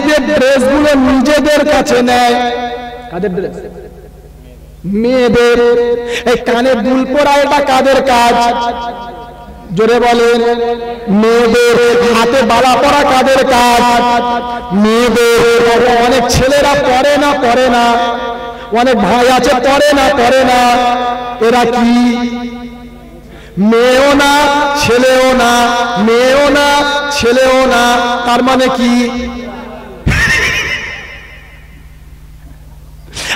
নিজেদের ড্রেসগুলো নিজেদের কাছে নেয়। কাদের ড্রেস? মেয়েদের। এই কানে দুল পরা এটা কাদের কাজ? জোরে বলেন। মেয়েদের। হাতে বালা পরা কাদের কাজ? মেয়েদের। অনেক ছেলেরা পরে না, অনেক ভাই আছে পরে না, এরা কি? মেয়েও না ছেলেও না, মেয়েও না ছেলেও না, তার মানে কি?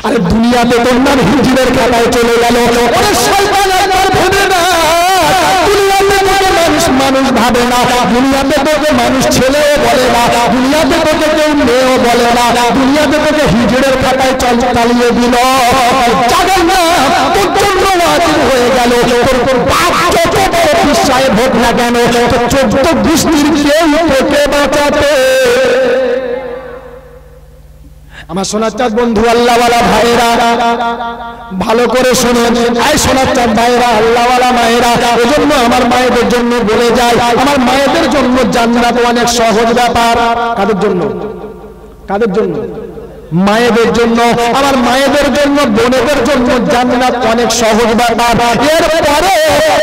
আরে দুনিয়াতে তোমার হিজড়ের খাতায় চলে গেল। ওরে শয়তান একবার ভেবে না, দুনিয়াতে তোকে মানুষ ভাবে না, দুনিয়াতে তোকে মানুষ ছেলেও বলে না, দুনিয়াতে তোকে কেউ মেয়েও বলে না, দুনিয়াতে তোকে হিজড়ের খাতায় চালিয়ে দিল। জাহান্নাম তোর জন্য ওয়াজিব হয়ে গেল। তোর বাপ যত বড় বিশ্বায় ভোট না কেন, তোর 14 গোষ্ঠীর কেউ তোকে বাঁচাতে। আমার সোনার চাঁদ বন্ধু আল্লাহওয়ালা ভাইরা ভালো করে শুনেন। এই সোনার চাঁদ ভাইরা, আল্লাহওয়ালা মায়েরা, এজন্য আমার মায়েদের জন্য বলে যায়, আমার মায়েদের জন্য জান্নাত অনেক সহজ ব্যাপার। কাদের জন্য? কাদের জন্য? মায়েদের জন্য। আমার মায়েদের জন্য, বোনেদের জন্য জান্নাত অনেক সহজ ব্যাপার। এরপরে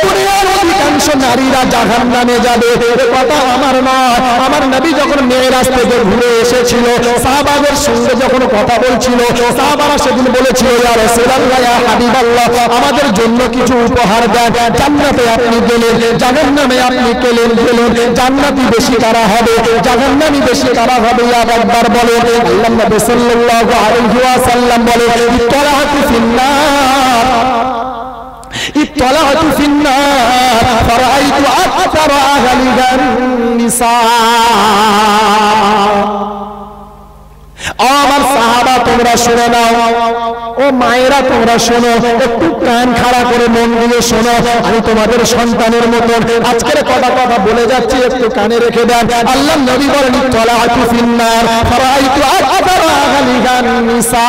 দুনিয়ার অধিকাংশ নারীরা জাহান্নামে যাবে, এ কথা আমার নয়। আমার নবী যখন মেরাজ থেকে ঘুরে এসেছিল, সাহাবাদের সঙ্গে যখন কথা বলছিল, সাহাবারা সেদিন বলেছিল, ইয়া রাসূলুল্লাহ, ইয়া হাবিবাল্লাহ, আমাদের জন্য কিছু উপহার দেন। জান্নাতে আপনি গেলেন, জাহান্নামে আপনি গেলেন। জান্নাতি বেশি কারা হবে, জাহান্নামী বেশি কারা হবে? একবার বলেন। আল্লাহ নবী সাল্লাল্লাহু আলাইহি ওয়াসাল্লাম বলেন, ইত্তালাতু ফিন্নার, ইত্তালাতু ফিন্নার ফারাআইতু আকতারা আহলিহান নিসা। আমার সাহাবা তোমরা শুনে নাও, ও মায়েরা তোমরা শোনো, একটু কান খাড়া করে মন দিয়ে শোনো। আমি তোমাদের সন্তানের মতন আজকের কথা বলে যাচ্ছি, একটু কানে রেখে দেন। আল্লাহ নবী বলেন, ইত্তালাতু ফিন্নার ফারাআইতু আকতারা আহলিহান নিসা।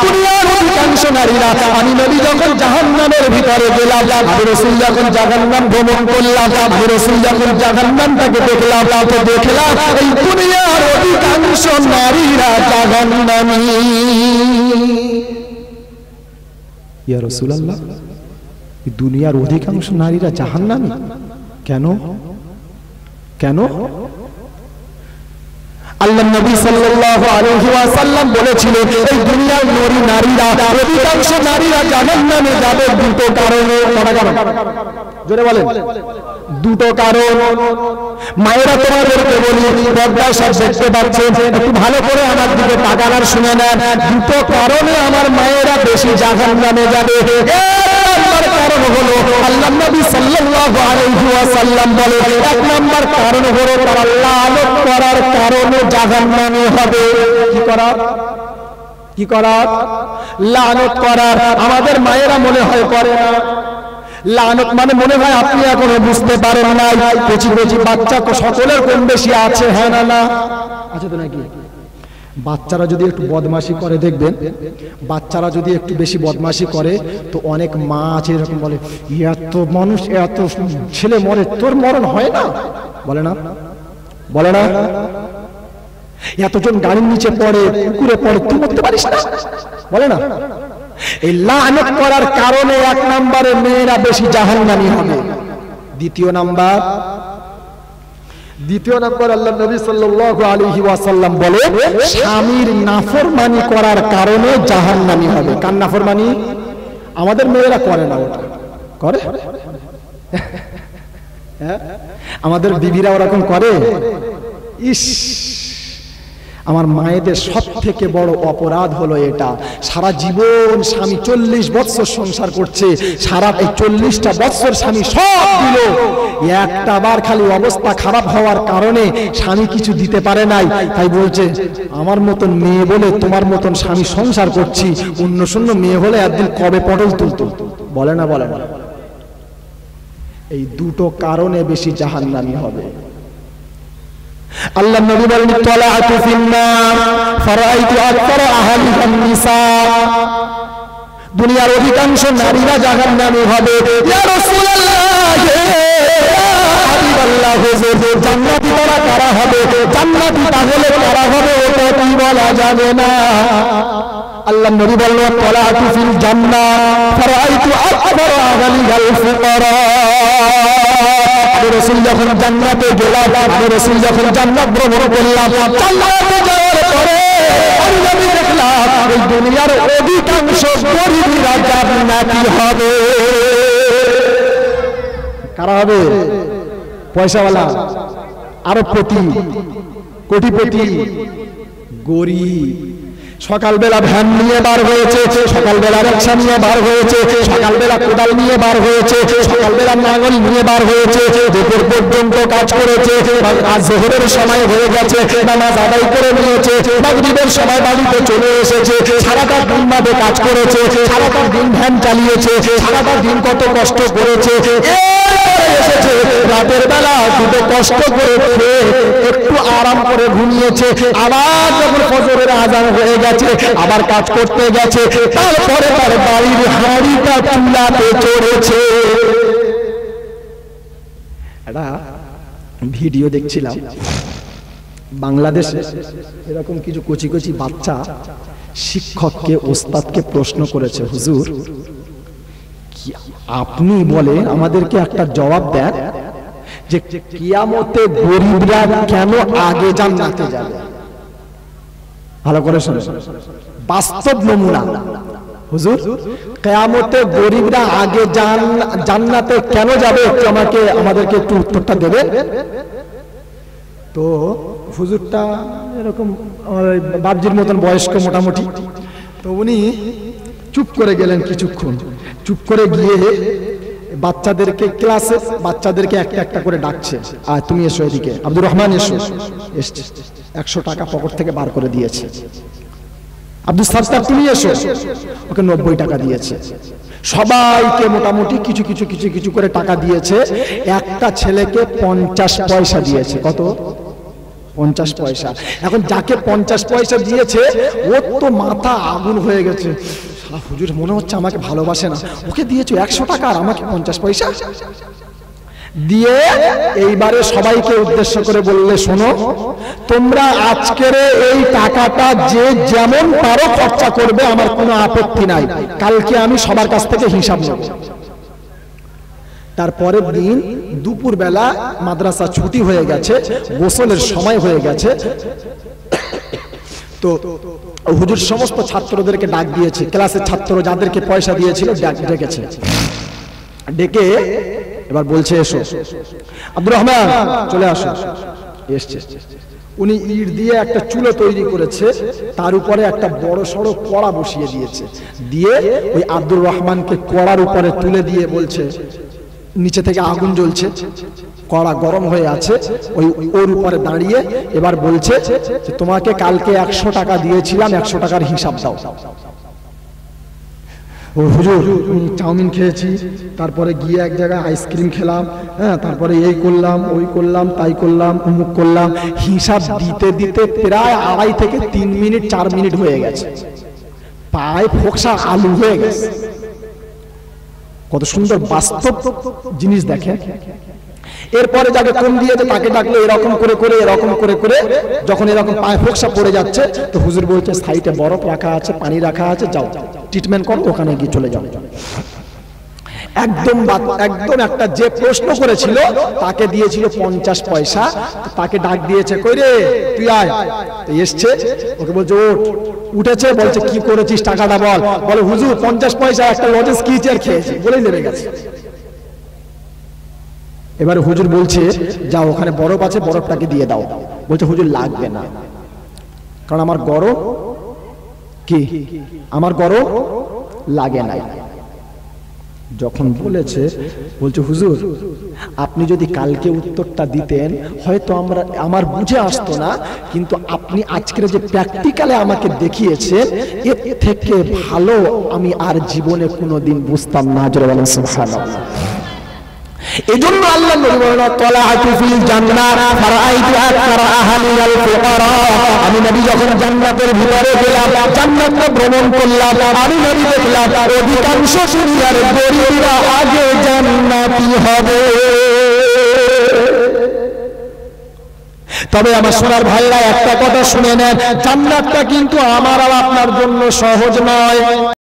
দুনিয়ার অধিকাংশ নারীরা, আমি নবী যখন জাহান্নামের ভিতরে গেলাম, আমি রাসূল যখন জাহান্নাম ভ্রমণ করলাম, আমি রাসূল যখন জাহান্নামটাকে দেখলাম, তো দেখলাম এই দুনিয়ার অধিকাংশ নারীরা জাহান্নামী। ইয়া রাসূলুল্লাহ, এই দুনিয়ার অধিকাংশ নারীরা জাহান্নামী কেন? কেন? আল্লাহ নবী সাল্লাল্লাহু আলাইহি ওয়াসাল্লাম বলেছিলেন, এই দুনিয়ার নারীরা, অধিকাংশ নারীরা জাহান্নামে যাবে দুটো কারণে। কটা কারণ? জোরে বলেন। দুটো কারণ। মায়েরা তোমাদেরকে বলি, পর্দায় সব দেখতে পাচ্ছেন, একটু ভালো করে আমার দিকে তাকান আর শুনে নেন। দুটো কারণে আমার মায়েরা বেশি জাহান্নামে যাবে। কারণ হলো, আল্লাহ নবী সাল্লাল্লাহু আলাইহি ওয়াসাল্লাম বলে, এক নাম্বার কারণ হলো তারা লানত করার কারণে জাহান্নামী হবে। কি করার? কি করার? লানত করার। আমাদের মায়েরা মনে হয় করে না। লানত মানে মনে হয় আপনি এখনো বুঝতে পারেন নাই। কচি কচি বাচ্চা সকলের কম বেশি আছে, হ্যাঁ না? না আছে তো নাকি? বাচ্চারা যদি একটু বদমাশি করে, দেখবেন বাচ্চারা যদি একটু বেশি বদমাশি করে, তো অনেক মা আছে এরকম বলে, এত মানুষ, এত ছেলে মরে, তোর মরণ হয় না? বলে না? বলে না? এতজন গাড়ির নিচে পড়ে, পুকুরে পড়ে, তুই মরতে পারিস না? বলে না? এই লানত করার কারণে এক নম্বরে মেয়েরা বেশি জাহান্নামী হবে। দ্বিতীয় নাম্বার, আল্লাহ নবী সাল্লাল্লাহু আলাইহি ওয়াসাল্লাম বলে, স্বামীর নাফরমানি করার কারণে জাহান্নামী হবে। কার নাফরমানি? আমাদের মেয়েরা করে না, ওটা করে। আমাদের বিবিরা ওরকম করে। ইস, আমার মায়েদের সব থেকে বড় অপরাধ হলো এটা। সারা জীবন স্বামী 40 বছর সংসার করছে, সারা এই 40টা বছর স্বামী সব দিল, একটা বার খালি অবস্থা খারাপ হওয়ার কারণে স্বামী কিছু দিতে পারে নাই, তাই বলছে আমার মতন মেয়ে বলে তোমার মতন স্বামী সংসার করছি, অন্য শূন্য মেয়ে হলে একদিন কবে পটল তুলতো। বলে না? বলে না? এই দুটো কারণে বেশি জাহান্নামী হবে। আল্লাহ নবী বলেন, তালাতু ফিন্নার ফারাআইতু আকতারা আহলিহান নিসা। দুনিয়ার অধিকাংশ নারীরা জাহান্নামী হবে। ইয়া রাসূলুল্লাহ, হাবিবাল্লাহ, হুজুর, জান্নাতি তারা কারা হবে? জান্নাতি তাহলে কারা হবে ওটা কি বলা যাবে না। আল্লাহ নবী বললেন, তালাতু ফিল জান্নাহ ফারাআইতু আকবারা আহলিল ফুকারা। রাসূল যখন জান্নাতে গেলাম, রাসূল যখন জান্নাত ভ্রমণ করলাম, জান্নাতে যাওয়ার পরে আমি নবী দেখলাম এই দুনিয়ার অধিকাংশ গরীবরা জান্নাতি হবে। কারা হবে? পয়সাওয়ালা, আরবপতি, কোটিপতি, গরিব। সকালবেলা ভ্যান নিয়ে বার হয়েছে, সকালবেলা রিকশা নিয়ে বার হয়েছে, সকালবেলা কোদাল নিয়ে বার হয়েছে, সকালবেলা নাঙল নিয়ে বার হয়েছে, দুপুর পর্যন্ত কাজ করেছে, আজ জোহরের সময় হয়ে গেছে, নামাজ আদায় করে নিয়েছে, মাগরিবের সময় বাড়িতে চলে এসেছে, সারাটা দিন বাদে কাজ করেছে, সারাটা দিন ভ্যান চালিয়েছে, সারাটা দিন কত কষ্ট করেছে, এসেছে রাতের বেলা দুটো কষ্ট করে একটু আরাম করে ঘুমিয়েছে, আবার যখন ফজরের আযান হয়ে গেছে আবার কাজ করতে গেছে, তারপরে তার বাড়ির হাঁড়িটা চুলাতে চড়েছে। একটা ভিডিও দেখছিলাম, বাংলাদেশে এরকম কিছু কচি কচি বাচ্চা শিক্ষককে, ওস্তাদকে প্রশ্ন করেছে, হুজুর আপনি বলে আমাদেরকে একটা জবাব দেন যে কিয়ামতে গরিবরা কেন আগে জান্নাতে যাবে? ভালো করে শুনুন, বাস্তব নমুনা। হুজুর, কিয়ামতে গরিবরা আগে জান্নাতে কেন যাবে? একটু আমাদেরকে একটু উত্তরটা দেবে। তো হুজুরটা এরকম বাবজির মতন বয়স্ক মোটামুটি, তো উনি চুপ করে গেলেন কিছুক্ষণ। চুপ করে গিয়ে বাচ্চাদেরকে, ক্লাসে বাচ্চাদেরকে একটা একটা করে ডাকছে, আর তুমি এসো এদিকে, আব্দুর রহমান এসো। এসছে, 100 টাকা পকেট থেকে বার করে দিয়েছে। আব্দুল সাত্তার তুমি এসো, ওকে 90 টাকা দিয়েছে। সবাইকে মোটামুটি কিছু কিছু কিছু কিছু করে টাকা দিয়েছে। একটা ছেলেকে 50 পয়সা দিয়েছে। কত? 50 পয়সা। এখন যাকে 50 পয়সা দিয়েছে ওর তো মাথা আগুন হয়ে গেছে। হুজুর মনে হচ্ছে আমাকে ভালোবাসে না, ওকে দিয়েছো 100 টাকা আর আমাকে 50 পয়সা দিয়ে। এইবারে সবাইকে উদ্দেশ্য করে বললে, শোনো, তোমরা আজকের এই টাকাটা যে যেমন পারো খরচা করবে, আমার কোনো আপত্তি নাই, কালকে আমি সবার কাছ থেকে হিসাব নেব। তারপরের দিন দুপুর বেলা মাদ্রাসা ছুটি হয়ে গেছে, গোসলের সময় হয়ে গেছে, তো হুজুর সমস্ত ছাত্রদেরকে ডাক দিয়েছে। ক্লাসের ছাত্র যাদেরকে পয়সা দিয়েছিল ডেকেছে, ডেকে এবার বলছে, এসো আব্দুর রহমান, চলে আসো। এসছে, উনি ইট দিয়ে একটা চুলো তৈরি করেছে, তার উপরে একটা বড় সড়ো কড়া বসিয়ে দিয়েছে, দিয়ে ওই আব্দুর রহমানকে কড়ার উপরে তুলে দিয়ে বলছে, নিচে থেকে আগুন জ্বলছে, কড়া গরম হয়ে আছে, ওর উপরে দাঁড়িয়ে এবার বলছে যে তোমাকে কালকে 100 টাকা দিয়েছিলাম, 100 টাকার হিসাব দাও। ও হুজুর, চাউমিন খেয়েছি, তারপরে গিয়ে এক জায়গায় আইসক্রিম খেলাম, হ্যাঁ, তারপরে এই করলাম, ওই করলাম, তাই করলাম, অমুক করলাম। হিসাব দিতে দিতে প্রায় 2.5 থেকে 3 মিনিট 4 মিনিট হয়ে গেছে, পায়ে ফোকসা আলু হয়ে গেছে। কত সুন্দর বাস্তব জিনিস দেখেন। এরপরে যাকে কম দিয়েছে তাকে ডাকলো, এরকম করে করে এরকম করে করে যখন এরকম পায়ে ফোকসা পড়ে যাচ্ছে, তো হুজুর বলছে সাইডে বরফ রাখা আছে, পানি রাখা আছে, যাও ট্রিটমেন্ট করো, ওখানে গিয়ে চলে যাও। একদম একটা যে প্রশ্ন করেছিল তাকে দিয়েছিল 50 পয়সা, তাকে ডাক দিয়েছে, কই রে তুই আয়। তো এসছে, ওকে বলছে উঠেছে, বলছে কি করেছিস টাকাটা বল। বলে হুজুর 50 পয়সা একটা লজেন্স কিচের খেয়েছি, বলেই নেমে গেছে। এবারে হুজুর বলছে, যাও ওখানে বরফ আছে, বরফটাকে দিয়ে দাও। বলছে হুজুর লাগবে না, কারণ আমার গরম কি, আমার গরম লাগে না। যখন বলেছে, বলছে হুজুর আপনি যদি কালকে উত্তরটা দিতেন হয়তো আমার বুঝে আসতো না, কিন্তু আপনি আজকের যে প্র্যাকটিক্যালে আমাকে দেখিয়েছেন, এর থেকে ভালো আমি আর জীবনে কোনোদিন বুঝতাম না। জোরে বলেন সুবহানাল্লাহ। এজন্য আল্লাহ নবী বলেন, তালাতু ফিল জান্নাহ ফারাআইতু আকতারা আহলিল ফুকারা, আমি নবী যখন জান্নাতের ভিতরে গেলাম, জান্নাতটা ভ্রমণ করলাম, আমি নবী দেখলাম অধিকাংশ দুনিয়ার গরীবরা আগে জান্নাতি হবে। তবে আমার সোনার ভাইরা একটা কথা শুনে নেন, জান্নাতটা কিন্তু আমার আর আপনার জন্য সহজ নয়।